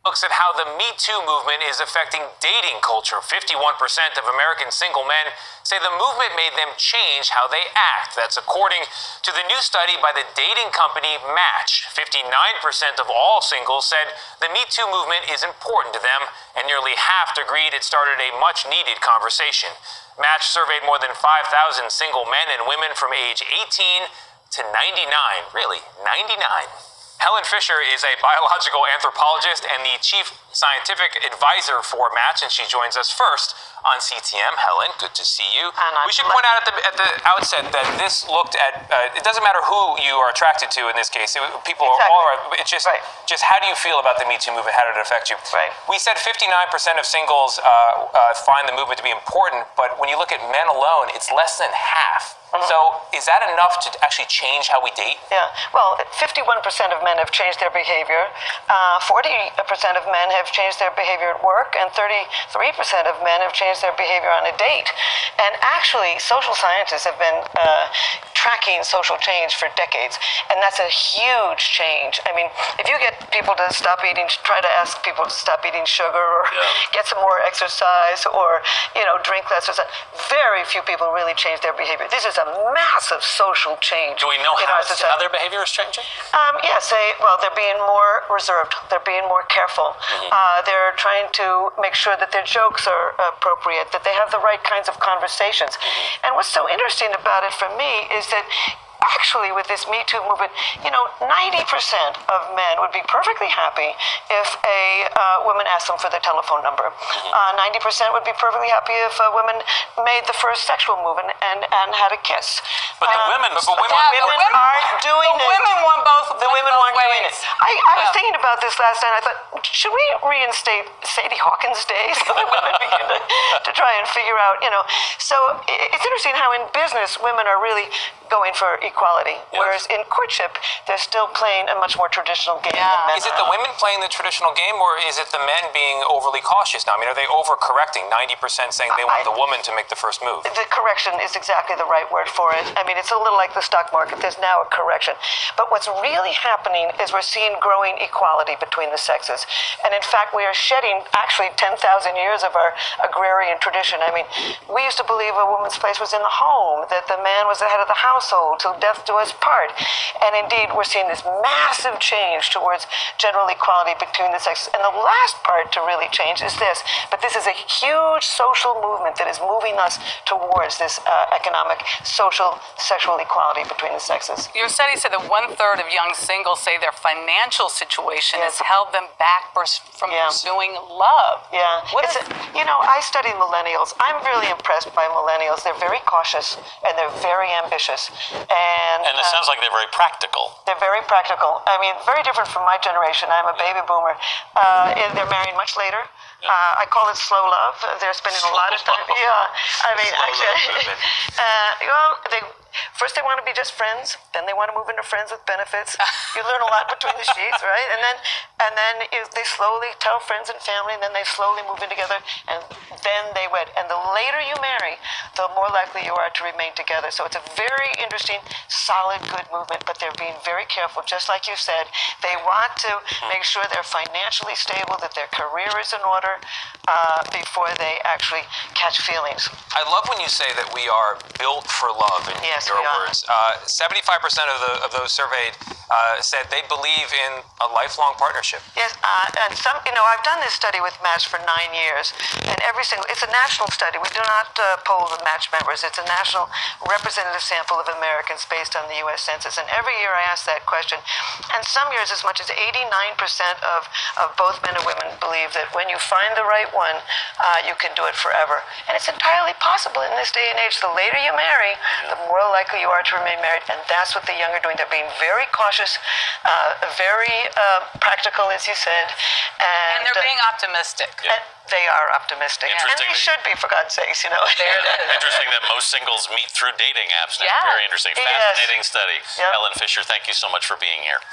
Looks at how the Me Too movement is affecting dating culture. 51% of American single men say the movement made them change how they act. That's according to the new study by the dating company Match. 59% of all singles said the Me Too movement is important to them, and nearly half agreed it started a much-needed conversation. Match surveyed more than 5,000 single men and women from age 18 to 99. Really, 99. Helen Fisher is a biological anthropologist and the chief scientific advisor for Match, and she joins us first on CTM. Helen, good to see you. We should point out at the outset that this looked at, it doesn't matter who you are attracted to in this case. People are all, it's just, just how do you feel about the Me Too movement? How did it affect you? We said 59% of singles find the movement to be important, but when you look at men alone, it's less than half. So is that enough to actually change how we date? Yeah, well, 51% of men have changed their behavior. 40% of men have changed their behavior at work, and 33% of men have changed their behavior on a date. And actually, social scientists have been tracking social change for decades, and that's a huge change. I mean, if you get people to stop eating, try to ask people to stop eating sugar, or get some more exercise, or, drink less, very few people really change their behavior. This is a massive social change. Do we know how their behavior is changing? Yes, they're being more reserved. They're being more careful. They're trying to make sure that their jokes are appropriate, that they have the right kinds of conversations. And what's so interesting about it for me is that actually, with this Me Too movement, 90% of men would be perfectly happy if a woman asked them for their telephone number. 90% would be perfectly happy if a woman made the first sexual move and had a kiss. But the women, aren't doing it. Women want both. The women aren't doing it. I was thinking about this last night. I thought, should we reinstate Sadie Hawkins' days? So that women begin to try and figure out, So it's interesting how in business women are really going for equality, whereas in courtship they're still playing a much more traditional game than men. Is it the women playing the traditional game, or is it the men being overly cautious now? I mean, are they overcorrecting? 90% saying they want the woman to make the first move. The correction is exactly the right word for it. I mean, it's a little like the stock market. There's now a correction. But what's really happening is we're seeing growing equality between the sexes. And in fact, we are shedding actually 10,000 years of our agrarian tradition. I mean, we used to believe a woman's place was in the home, that the man was the head of the household till death do us part. And indeed, we're seeing this massive change towards general equality between the sexes. And the last part to really change is this, but this is a huge social movement that is moving us towards this economic, social, sexual equality between the sexes. Your study said that 1/3 of young singles say their financial situation has held them back from pursuing love. I study millennials. I'm really impressed by millennials. They're very cautious and they're very ambitious. And it sounds like they're very practical. They're very practical. I mean, very different from my generation. I'm a baby boomer. And they're married much later. I call it slow love. They're spending a lot of time. I mean, actually, first they want to be just friends, then they want to move into friends with benefits. You learn a lot between the sheets, right? And then they slowly tell friends and family, and then they slowly move in together, and then they wed. And the later you marry, the more likely you are to remain together. So it's a very interesting, solid, good movement, but they're being very careful. Just like you said, they want to make sure they're financially stable, that their career is in order before they actually catch feelings. I love when you say that we are built for love, in your words. 75% of those surveyed said they believe in a lifelong partnership. Yes, and some, I've done this study with Match for 9 years, and it's a national study. We do not poll the Match members. It's a national representative sample of Americans based on the U.S. Census, and every year I ask that question. And some years as much as 89% of both men and women believe that when you find the right one, you can do it forever. And it's entirely possible in this day and age. The later you marry, the more likely you are to remain married, and that's what the young are doing. They're being very cautious, very practical, as you said. And they're being optimistic. They are optimistic. And they should be, for God's sakes, There it is. Interesting that most singles meet through dating apps now. Very interesting. Fascinating study. Helen Fisher, thank you so much for being here.